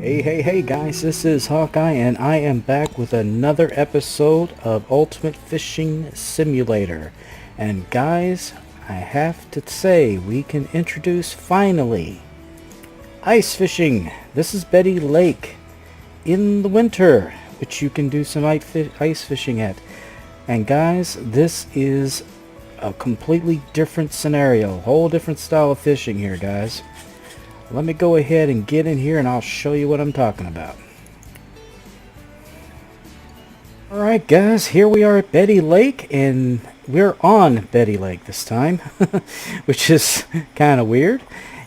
Hey guys, this is Hawkeye and I am back with another episode of Ultimate Fishing Simulator. And guys, I have to say we can introduce finally ice fishing. This is Betty Lake in the winter, which you can do some ice fishing at. And guys, this is a completely different scenario, whole different style of fishing here, guys. Let me go ahead and get in here and I'll show you what I'm talking about. Alright guys, here we are at Betty Lake, and we're on Betty Lake this time, which is kind of weird.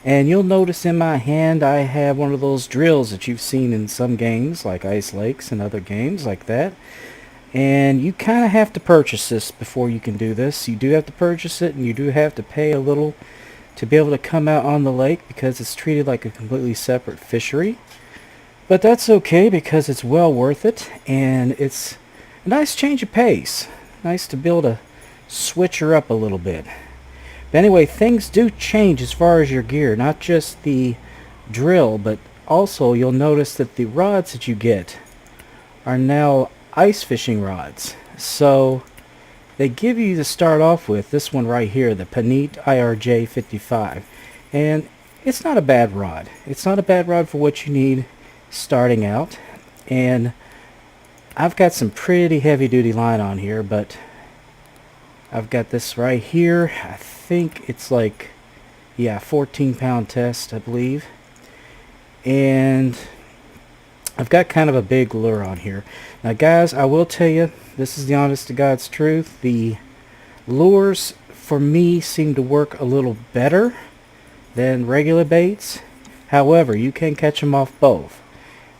And you'll notice in my hand I have one of those drills that you've seen in some games like Ice Lakes and other games like that. And you kind of have to purchase this before you can do this. You do have to purchase it, and you do have to pay a little to be able to come out on the lake because it's treated like a completely separate fishery. But that's okay because it's well worth it, and it's a nice change of pace. Nice to be able to switch her up a little bit. But anyway, things do change as far as your gear, not just the drill, but also you'll notice that the rods that you get are now ice fishing rods. So they give you to start off with this one right here, the Panit IRJ 55, and it's not a bad rod. It's not a bad rod for what you need starting out. And I've got some pretty heavy duty line on here, but I've got this right here. I think it's like, yeah, 14-pound test, I believe. And I've got kind of a big lure on here. Now guys, I will tell you, this is the honest to God's truth. The lures for me seem to work a little better than regular baits. However, you can catch them off both.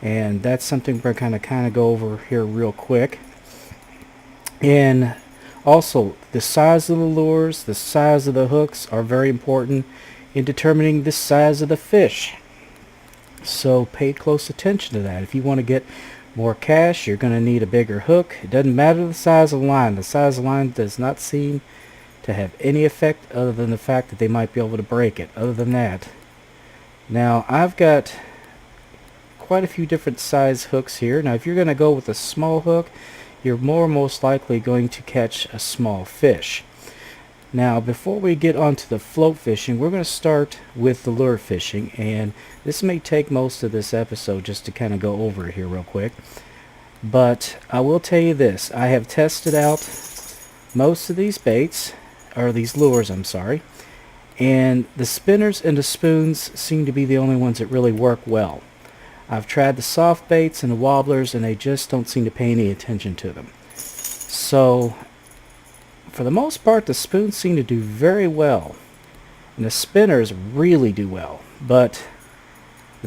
And that's something we're kind of go over here real quick. And also, the size of the lures, the size of the hooks are very important in determining the size of the fish. So pay close attention to that. If you want to get more cash, you're going to need a bigger hook. It doesn't matter the size of the line. The size of the line does not seem to have any effect other than the fact that they might be able to break it. Other than that, now I've got quite a few different size hooks here. Now if you're going to go with a small hook, you're most likely going to catch a small fish. Now before we get onto the float fishing, we're going to start with the lure fishing, and this may take most of this episode just to kind of go over it here real quick. But I will tell you this, I have tested out most of these baits, or these lures, I'm sorry, and the spinners and the spoons seem to be the only ones that really work well. I've tried the soft baits and the wobblers, and they just don't seem to pay any attention to them. So for the most part, the spoons seem to do very well, and the spinners really do well. But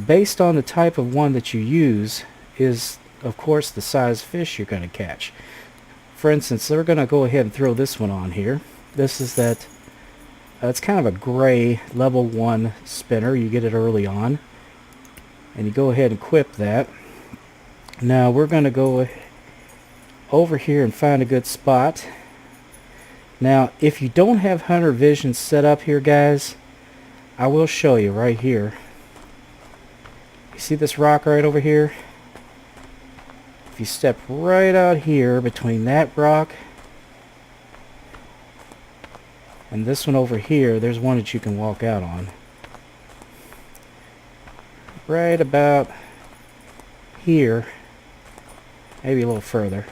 based on the type of one that you use is, of course, the size fish you're going to catch. For instance, we're going to go ahead and throw this one on here. This is that, it's kind of a gray level 1 spinner. You get it early on, and you go ahead and equip that. Now we're going to go over here and find a good spot. Now if you don't have hunter vision set up here, guys, I will show you right here. You see this rock right over here? If you step right out here between that rock and this one over here, there's one that you can walk out on. Right about here, maybe a little further.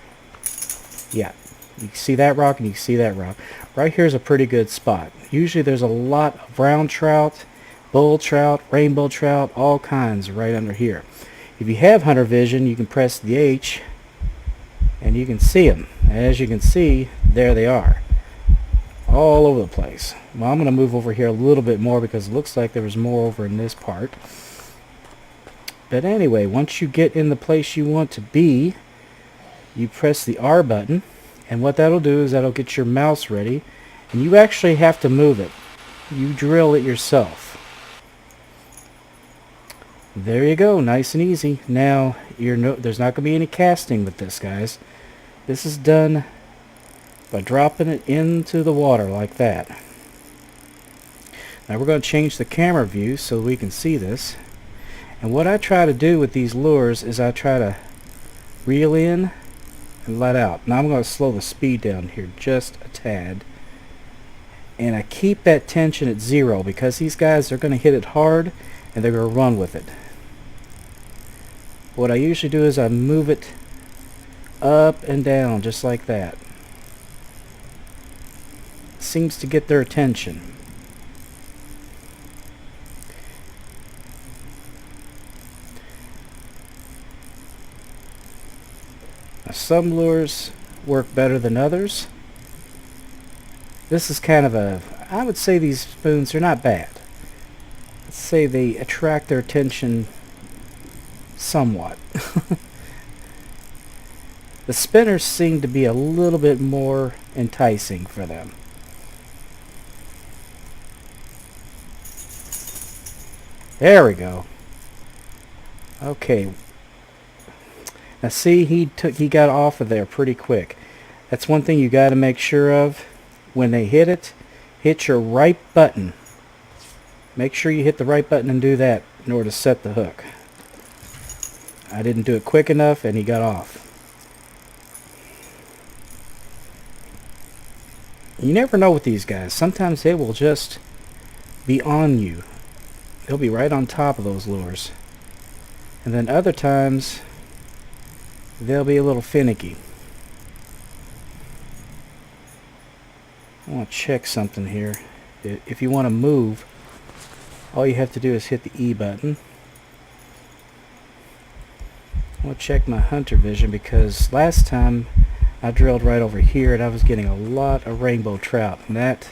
Yeah, you can see that rock and you can see that rock. Right here is a pretty good spot. Usually there's a lot of brown trout, bull trout, rainbow trout, all kinds right under here. If you have hunter vision, you can press the H and you can see them. As you can see, there they are. all over the place. Well, I'm going to move over here a little bit more because it looks like there was more over in this part. But anyway, once you get in the place you want to be, you press the R button, and what that'll do is that'll get your mouse ready, and you actually have to move it. You drill it yourself. There you go, nice and easy. Now, there's not going to be any casting with this, guys. This is done by dropping it into the water like that. Now we're going to change the camera view so we can see this. And what I try to do with these lures is I try to reel in and let out. Now I'm going to slow the speed down here just a tad. And I keep that tension at 0 because these guys are going to hit it hard and they're going to run with it. What I usually do is I move it up and down just like that. Seems to get their attention. Now, some lures work better than others. This is kind of I would say these spoons are not bad. Let's say they attract their attention somewhat. The spinners seem to be a little bit more enticing for them. There we go. Okay. Now see, he got off of there pretty quick. That's one thing you got to make sure of. When they hit it, hit your right button. Make sure you hit the right button and do that in order to set the hook. I didn't do it quick enough and he got off. You never know with these guys. Sometimes they will just be on you. They'll be right on top of those lures. And then other times they'll be a little finicky. I want to check something here. If you want to move, all you have to do is hit the E button. I want to check my hunter vision because last time I drilled right over here and I was getting a lot of rainbow trout. And that,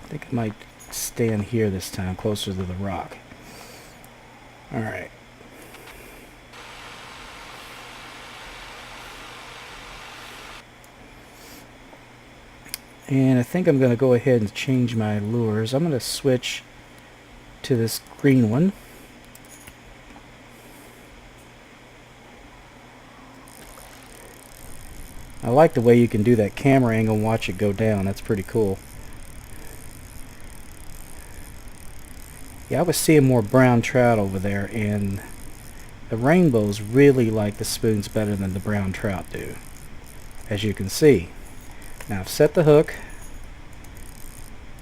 I think I might stand here this time, closer to the rock. Alright. And I think I'm going to go ahead and change my lures. I'm going to switch to this green one. I like the way you can do that camera angle and watch it go down. That's pretty cool. Yeah, I was seeing more brown trout over there, and the rainbows really like the spoons better than the brown trout do, as you can see. Now I've set the hook.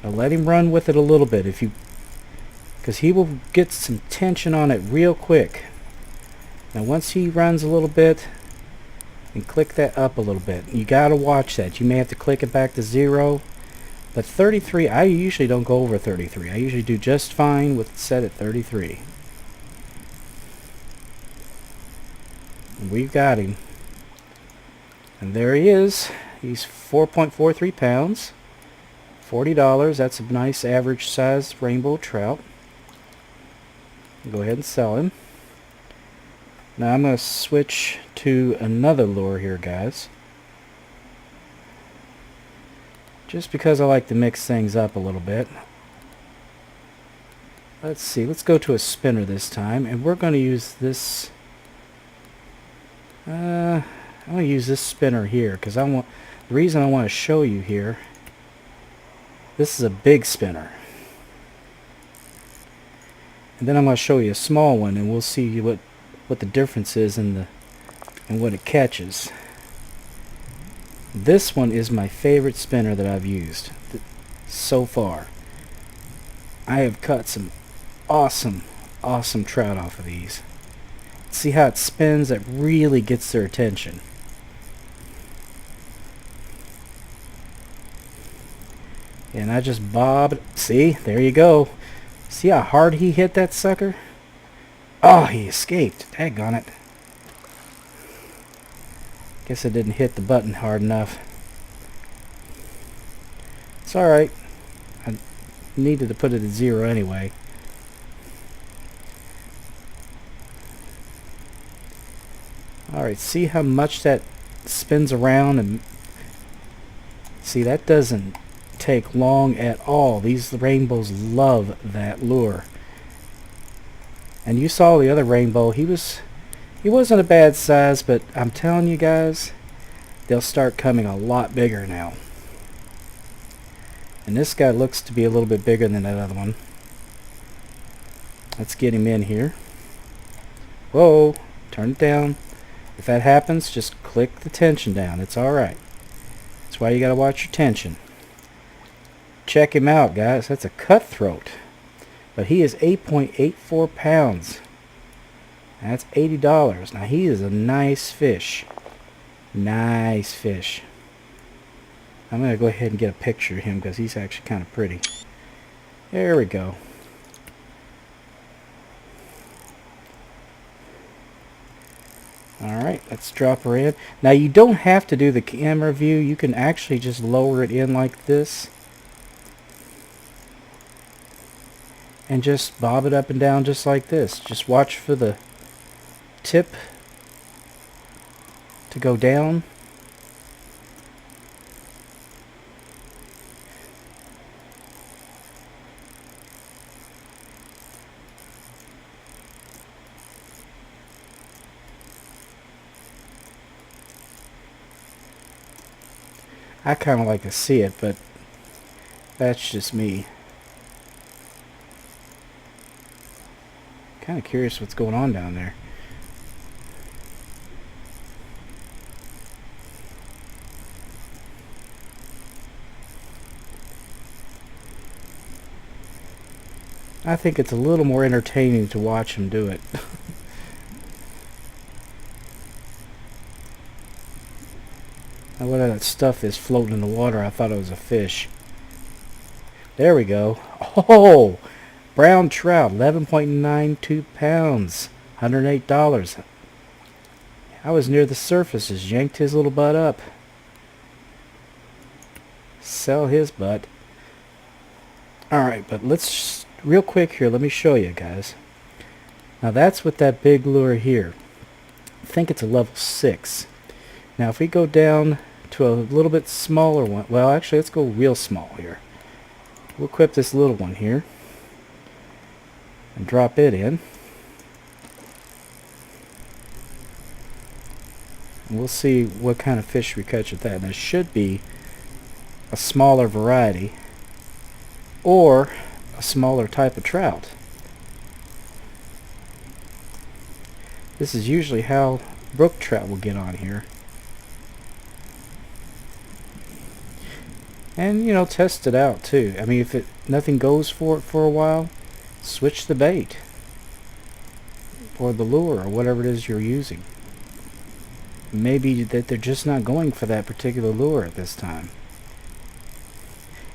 I'll let him run with it a little bit, because he will get some tension on it real quick. Now once he runs a little bit, and click that up a little bit. You gotta watch that. You may have to click it back to 0. But 33, I usually don't go over 33. I usually do just fine with it set at 33. And we've got him. And there he is. He's 4.43 pounds. $40. That's a nice average sized rainbow trout. Go ahead and sell him. Now I'm going to switch to another lure here, guys. Just because I like to mix things up a little bit. Let's see, let's go to a spinner this time, and we're going to use this. I'm going to use this spinner here because the reason I want to show you here. This is a big spinner, and then I'm going to show you a small one, and we'll see what the difference is in what it catches. This one is my favorite spinner that I've used so far. I have caught some awesome trout off of these. See how it spins? That really gets their attention. And I just bobbed. See, there you go. See how hard he hit that sucker? Oh, he escaped. Daggone it. Guess I didn't hit the button hard enough. It's alright. I needed to put it at 0 anyway. Alright, see how much that spins around, and see, that doesn't take long at all. These rainbows love that lure. And you saw the other rainbow. He wasn't a bad size, but I'm telling you guys, they'll start coming a lot bigger now. And this guy looks to be a little bit bigger than that other one. Let's get him in here. Whoa, turn it down. If that happens, just click the tension down. It's alright. That's why you gotta watch your tension. Check him out, guys. That's a cutthroat. But he is 8.84 pounds. That's $80. Now he is a nice fish. Nice fish. I'm going to go ahead and get a picture of him because he's actually kind of pretty. There we go. Alright, let's drop her in. Now you don't have to do the camera view. You can actually just lower it in like this. And just bob it up and down just like this. Just watch for the tip to go down. I kind of like to see it, but that's just me. Kind of curious what's going on down there. I think it's a little more entertaining to watch him do it. Now, what that stuff is floating in the water, I thought it was a fish. There we go. Oh! Brown trout, 11.92 pounds, $108. I was near the surface, just yanked his little butt up. Sell his butt. Alright, but let's, real quick here, let me show you guys. Now that's with that big lure here. I think it's a level 6. Now if we go down to a little bit smaller one, well actually let's go real small here. We'll equip this little one here. And drop it in. And we'll see what kind of fish we catch with that. And it should be a smaller variety or a smaller type of trout. This is usually how brook trout will get on here. And you know, test it out too. I mean, if nothing goes for it for a while, switch the bait or the lure or whatever it is you're using. Maybe that they're just not going for that particular lure at this time.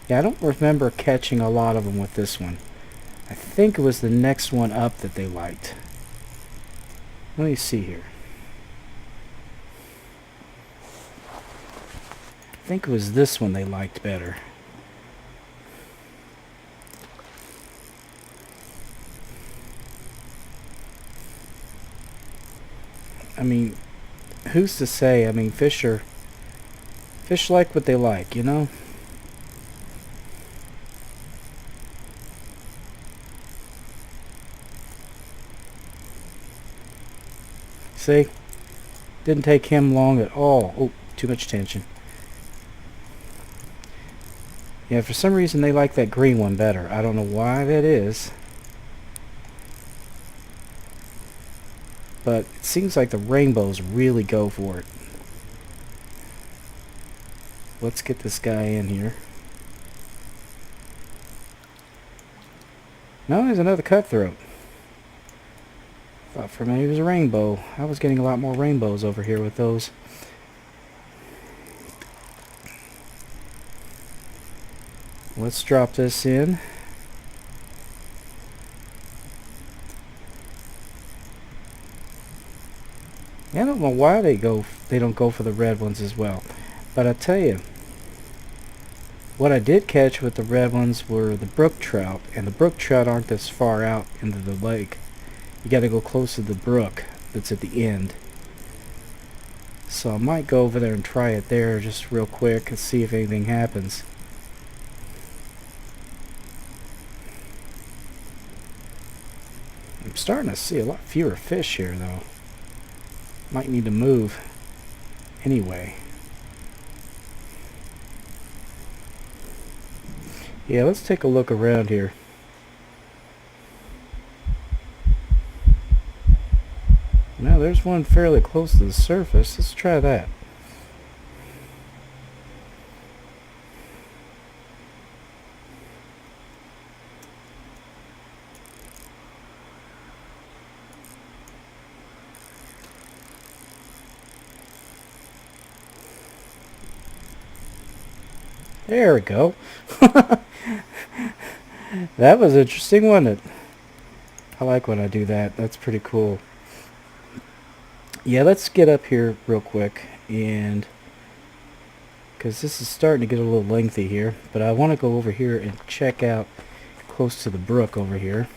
Yeah, I don't remember catching a lot of them with this one. I think it was the next one up that they liked. Let me see here. I think it was this one they liked better. I mean, who's to say? I mean, fish like what they like, you know? See? Didn't take him long at all. Oh, too much tension. Yeah, for some reason they like that green one better. I don't know why that is. But it seems like the rainbows really go for it. Let's get this guy in here. No, there's another cutthroat. Thought for a minute it was a rainbow. I was getting a lot more rainbows over here with those. Let's drop this in. I don't know why they don't go for the red ones as well. But I tell you, What I did catch with the red ones were the brook trout, and the brook trout aren't this far out into the lake. You gotta go close to the brook that's at the end. So I might go over there and try it there just real quick and see if anything happens. I'm starting to see a lot fewer fish here though. Might need to move anyway. Yeah, let's take a look around here. Now there's one fairly close to the surface. Let's try that. There we go. That was interesting, wasn't it? I like when I do that. That's pretty cool. Yeah, let's get up here real quick, and because this is starting to get a little lengthy here, but I want to go over here and check out close to the brook over here.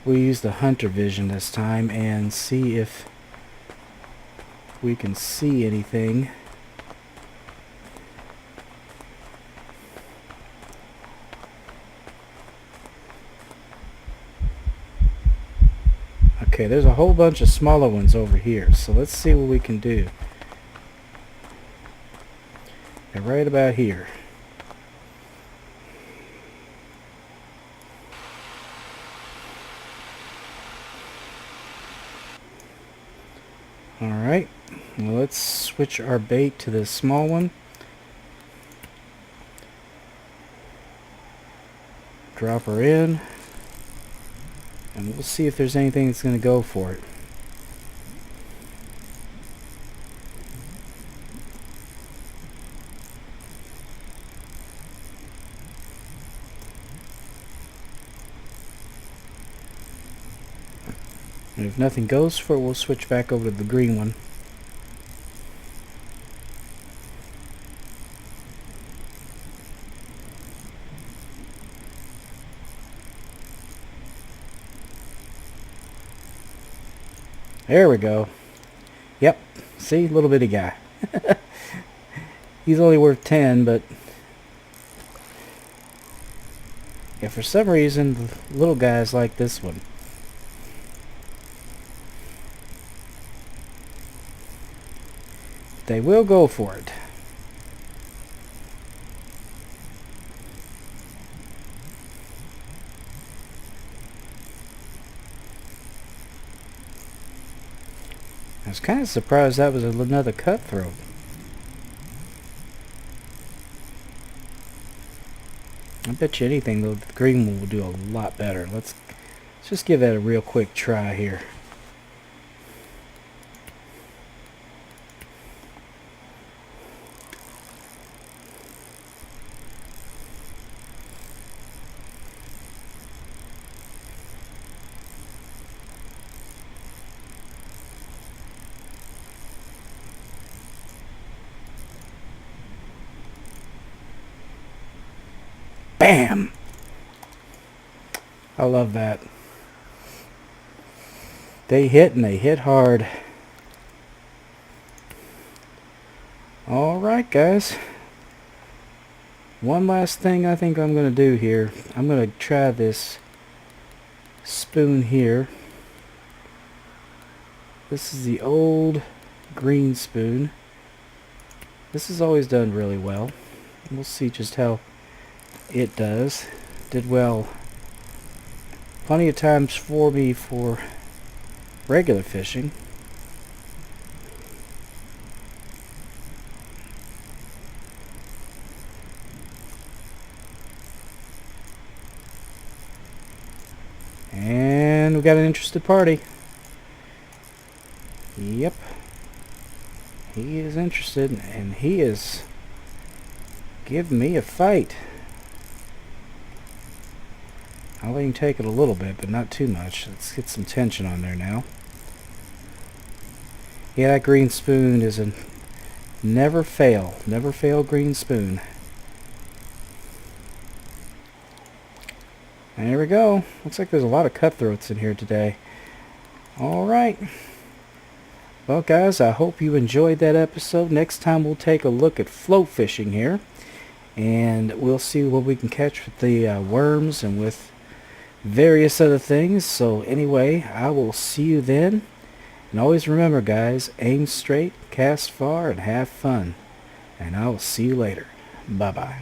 We'll use the hunter vision this time and see if we can see anything. Okay, there's a whole bunch of smaller ones over here, so let's see what we can do. They're right about here. Alright, well, let's switch our bait to this small one. Drop her in. And we'll see if there's anything that's going to go for it. And if nothing goes for it, we'll switch back over to the green one. There we go. Yep. See? Little bitty guy. He's only worth 10, but yeah, for some reason, the little guys like this one. They will go for it. I was kind of surprised that was another cutthroat. I bet you anything though, the green one will do a lot better. Let's just give that a real quick try here. Bam! I love that. They hit, and they hit hard. Alright guys. One last thing I think I'm going to do here. I'm going to try this spoon here. This is the old green spoon. This has always done really well. We'll see just how it does. Did well plenty of times for me for regular fishing. And we got an interested party. Yep. He is interested, and he is giving me a fight. I'll let him take it a little bit, but not too much. Let's get some tension on there now. Yeah, that green spoon is a never fail green spoon. There we go. Looks like there's a lot of cutthroats in here today. Alright. Well, guys, I hope you enjoyed that episode. Next time we'll take a look at float fishing here. And we'll see what we can catch with the worms and with various other things. So anyway, I will see you then. And always remember, guys, aim straight, cast far, and have fun. And I will see you later. Bye-bye.